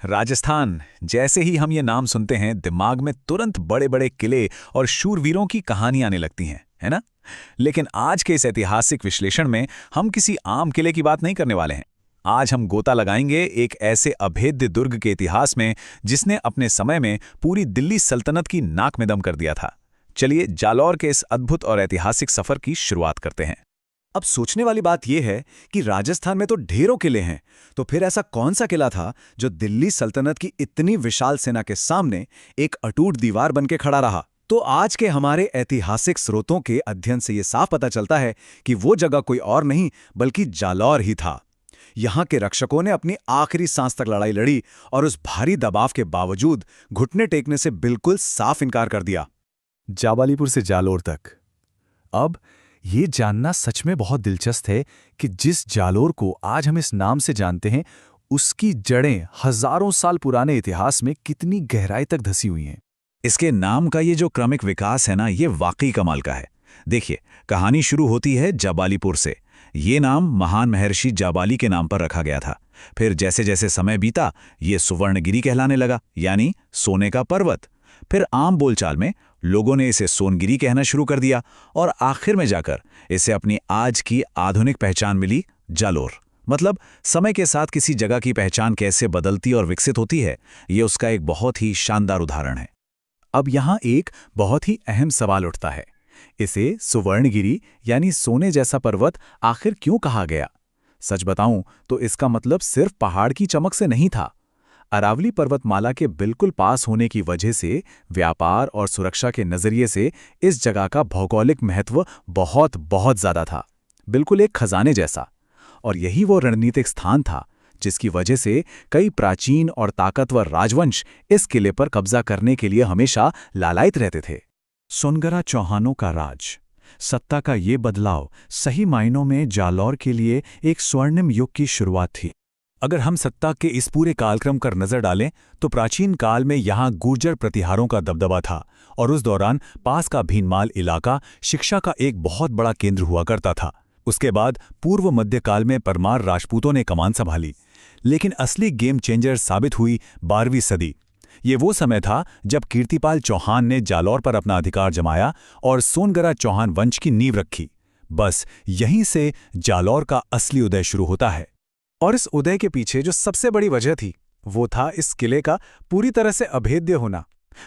राजस्थान, जैसे ही हम ये नाम सुनते हैं दिमाग में तुरंत बड़े बड़े किले और शूरवीरों की कहानियां आने लगती हैं, है ना? लेकिन आज के इस ऐतिहासिक विश्लेषण में हम किसी आम किले की बात नहीं करने वाले हैं। आज हम गोता लगाएंगे एक ऐसे अभेद्य दुर्ग के इतिहास में जिसने अपने समय में पूरी दिल्ली सल्तनत की नाक में दम कर दिया था। चलिए जालौर के इस अद्भुत और ऐतिहासिक सफर की शुरुआत करते हैं। अब सोचने वाली बात यह है कि राजस्थान में तो ढेरों किले हैं, तो फिर ऐसा कौन सा किला था जो दिल्ली सल्तनत की इतनी विशाल सेना के सामने एक अटूट दीवार बनके खड़ा रहा? तो आज के हमारे ऐतिहासिक स्रोतों के अध्ययन से यह साफ पता चलता है कि वो जगह कोई और नहीं बल्कि जालौर ही था। यहाँ के रक्षकों ने अपनी आखिरी सांस तक लड़ाई लड़ी और उस भारी दबाव के बावजूद घुटने टेकने से बिल्कुल साफ इनकार कर दिया। जाबालीपुर से जालोर तक। अब ये जानना सच में बहुत दिलचस्प है कि जिस जालोर को आज हम इस नाम से जानते हैं, उसकी जड़ें हजारों साल पुराने इतिहास में कितनी गहराई तक धसी हुई हैं। इसके नाम का ये जो क्रमिक विकास है ना, ये वाकई कमाल का है। देखिए, कहानी शुरू होती है जाबालीपुर से। ये नाम महान महर्षि जाबाली के नाम पर रखा गया था। फिर जैसे जैसे समय बीता, ये सुवर्णगिरी कहलाने लगा, यानी सोने का पर्वत। फिर आम बोलचाल में लोगों ने इसे सोनगिरी कहना शुरू कर दिया और आखिर में जाकर इसे अपनी आज की आधुनिक पहचान मिली, जालोर। मतलब समय के साथ किसी जगह की पहचान कैसे बदलती और विकसित होती है, ये उसका एक बहुत ही शानदार उदाहरण है। अब यहाँ एक बहुत ही अहम सवाल उठता है, इसे सुवर्णगिरी यानी सोने जैसा पर्वत आखिर क्यों कहा गया? सच बताऊं तो इसका मतलब सिर्फ पहाड़ की चमक से नहीं था। अरावली पर्वतमाला के बिल्कुल पास होने की वजह से व्यापार और सुरक्षा के नजरिए से इस जगह का भौगोलिक महत्व बहुत बहुत ज्यादा था, बिल्कुल एक खजाने जैसा। और यही वो रणनीतिक स्थान था जिसकी वजह से कई प्राचीन और ताकतवर राजवंश इस किले पर कब्जा करने के लिए हमेशा लालायित रहते थे। सोनगरा चौहानों का राज, सत्ता का ये बदलाव सही मायनों में जालौर के लिए एक स्वर्णिम युग की शुरुआत थी। अगर हम सत्ता के इस पूरे कालक्रम पर नजर डालें तो प्राचीन काल में यहाँ गुर्जर प्रतिहारों का दबदबा था और उस दौरान पास का भीनमाल इलाका शिक्षा का एक बहुत बड़ा केंद्र हुआ करता था। उसके बाद पूर्व मध्यकाल में परमार राजपूतों ने कमान संभाली, लेकिन असली गेम चेंजर साबित हुई 12वीं सदी। ये वो समय था जब कीर्तिपाल चौहान ने जालौर पर अपना अधिकार जमाया और सोनगरा चौहान वंश की नींव रखी। बस यहीं से जालौर का असली उदय शुरू होता है। और इस उदय के पीछे जो सबसे बड़ी वजह थी, वो था इस किले का पूरी तरह से अभेद्य होना।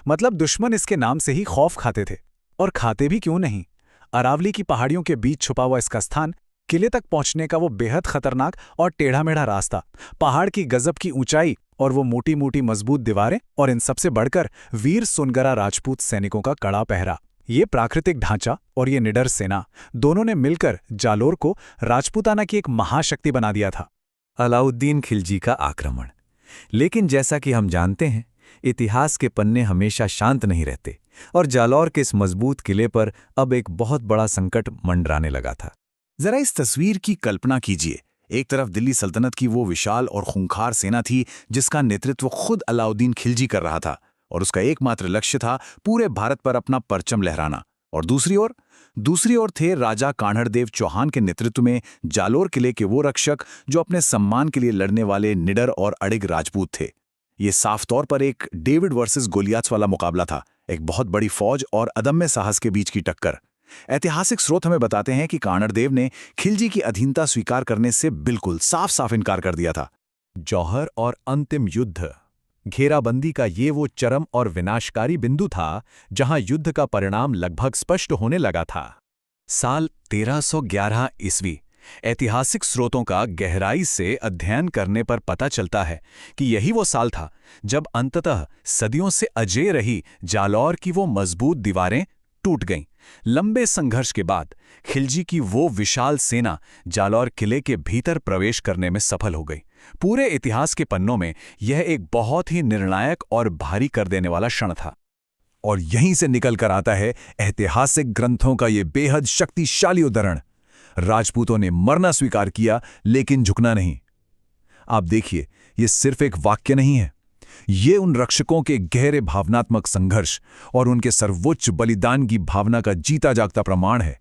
मतलब दुश्मन इसके नाम से ही खौफ खाते थे। और खाते भी क्यों नहीं? अरावली की पहाड़ियों के बीच छुपा हुआ इसका स्थान, किले तक पहुंचने का वो बेहद खतरनाक और टेढ़ा-मेढ़ा रास्ता, पहाड़ की गजब की ऊंचाई और वो मोटी मोटी मजबूत दीवारें, और इन सबसे बढ़कर वीर सोनगरा राजपूत सैनिकों का कड़ा पहरा। ये प्राकृतिक ढांचा और ये निडर सेना, दोनों ने मिलकर जालोर को राजपूताना की एक महाशक्ति बना दिया था। अलाउद्दीन खिलजी का आक्रमण। लेकिन जैसा कि हम जानते हैं, इतिहास के पन्ने हमेशा शांत नहीं रहते और जालौर के इस मजबूत किले पर अब एक बहुत बड़ा संकट मंडराने लगा था। जरा इस तस्वीर की कल्पना कीजिए। एक तरफ दिल्ली सल्तनत की वो विशाल और खूंखार सेना थी जिसका नेतृत्व खुद अलाउद्दीन खिलजी कर रहा था और उसका एकमात्र लक्ष्य था पूरे भारत पर अपना परचम लहराना। और दूसरी ओर थे राजा कान्हड़देव चौहान के नेतृत्व में जालोर किले के वो रक्षक जो अपने सम्मान के लिए लड़ने वाले निडर और अड़िग राजपूत थे। ये साफ तौर पर एक डेविड वर्सेस गोलियाथ वाला मुकाबला था, एक बहुत बड़ी फौज और अदम्य साहस के बीच की टक्कर। ऐतिहासिक स्रोत हमें बताते हैं कि कान्हड़देव ने खिलजी की अधीनता स्वीकार करने से बिल्कुल साफ साफ इनकार कर दिया था। जौहर और अंतिम युद्ध, घेराबंदी का ये वो चरम और विनाशकारी बिंदु था जहां युद्ध का परिणाम लगभग स्पष्ट होने लगा था। साल 1311 ईस्वी। ऐतिहासिक स्रोतों का गहराई से अध्ययन करने पर पता चलता है कि यही वो साल था जब अंततः सदियों से अजेय रही जालौर की वो मजबूत दीवारें टूट गईं। लंबे संघर्ष के बाद खिलजी की वो विशाल सेना जालौर किले के भीतर प्रवेश करने में सफल हो गई। पूरे इतिहास के पन्नों में यह एक बहुत ही निर्णायक और भारी कर देने वाला क्षण था। और यहीं से निकल कर आता है ऐतिहासिक ग्रंथों का ये बेहद शक्तिशाली उदाहरण। राजपूतों ने मरना स्वीकार किया लेकिन झुकना नहीं। आप देखिए, ये सिर्फ एक वाक्य नहीं है, ये उन रक्षकों के गहरे भावनात्मक संघर्ष और उनके सर्वोच्च बलिदान की भावना का जीता जागता प्रमाण है।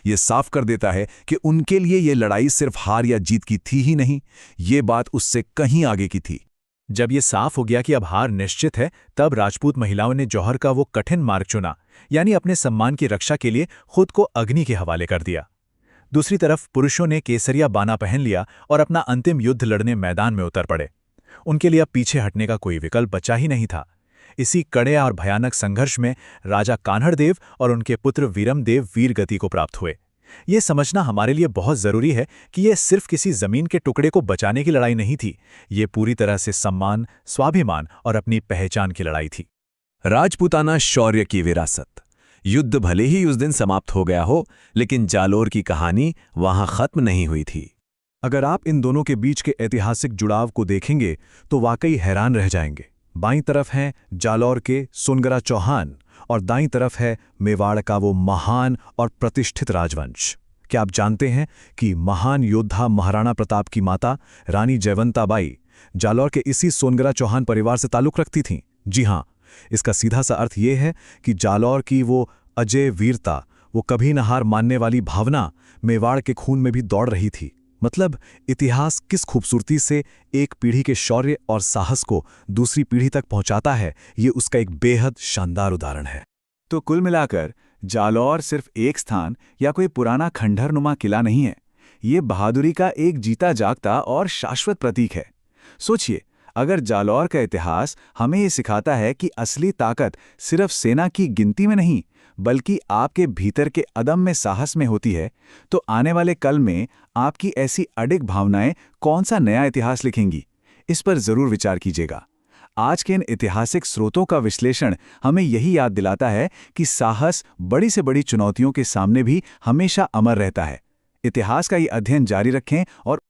ये साफ कर देता है कि उनके लिए ये लड़ाई सिर्फ हार या जीत की थी ही नहीं, ये बात उससे कहीं आगे की थी। जब ये साफ हो गया कि अब हार निश्चित है, तब राजपूत महिलाओं ने जौहर का वो कठिन मार्ग चुना, यानी अपने सम्मान की रक्षा के लिए खुद को अग्नि के हवाले कर दिया। दूसरी तरफ पुरुषों ने केसरिया बाना पहन लिया और अपना अंतिम युद्ध लड़ने मैदान में उतर पड़े। उनके लिए अब पीछे हटने का कोई विकल्प बचा ही नहीं था। इसी कड़े और भयानक संघर्ष में राजा कान्हड़देव और उनके पुत्र वीरमदेव वीर गति को प्राप्त हुए। ये समझना हमारे लिए बहुत जरूरी है कि ये सिर्फ किसी जमीन के टुकड़े को बचाने की लड़ाई नहीं थी, ये पूरी तरह से सम्मान, स्वाभिमान और अपनी पहचान की लड़ाई थी। राजपूताना शौर्य की विरासत। युद्ध भले ही उस दिन समाप्त हो गया हो, लेकिन जालोर की कहानी वहां खत्म नहीं हुई थी। अगर आप इन दोनों के बीच के ऐतिहासिक जुड़ाव को देखेंगे तो वाकई हैरान रह जाएंगे। बाईं तरफ हैं जालौर के सोनगरा चौहान और दाईं तरफ है मेवाड़ का वो महान और प्रतिष्ठित राजवंश। क्या आप जानते हैं कि महान योद्धा महाराणा प्रताप की माता रानी जयवंताबाई जालौर के इसी सोनगरा चौहान परिवार से ताल्लुक़ रखती थीं? जी हाँ, इसका सीधा सा अर्थ ये है कि जालौर की वो अजय वीरता, वो कभी न हार मानने वाली भावना मेवाड़ के खून में भी दौड़ रही थी। मतलब इतिहास किस खूबसूरती से एक पीढ़ी के शौर्य और साहस को दूसरी पीढ़ी तक पहुंचाता है, ये उसका एक बेहद शानदार उदाहरण है। तो कुल मिलाकर जालौर सिर्फ एक स्थान या कोई पुराना खंडहरनुमा किला नहीं है, ये बहादुरी का एक जीता जागता और शाश्वत प्रतीक है। सोचिए, अगर जालौर का इतिहास हमें ये सिखाता है कि असली ताकत सिर्फ सेना की गिनती में नहीं, बल्कि आपके भीतर के अदम्य साहस में होती है, तो आने वाले कल में आपकी ऐसी अडिग भावनाएं कौन सा नया इतिहास लिखेंगी? इस पर जरूर विचार कीजिएगा। आज के इन ऐतिहासिक स्रोतों का विश्लेषण हमें यही याद दिलाता है कि साहस बड़ी से बड़ी चुनौतियों के सामने भी हमेशा अमर रहता है। इतिहास का ये अध्ययन जारी रखें और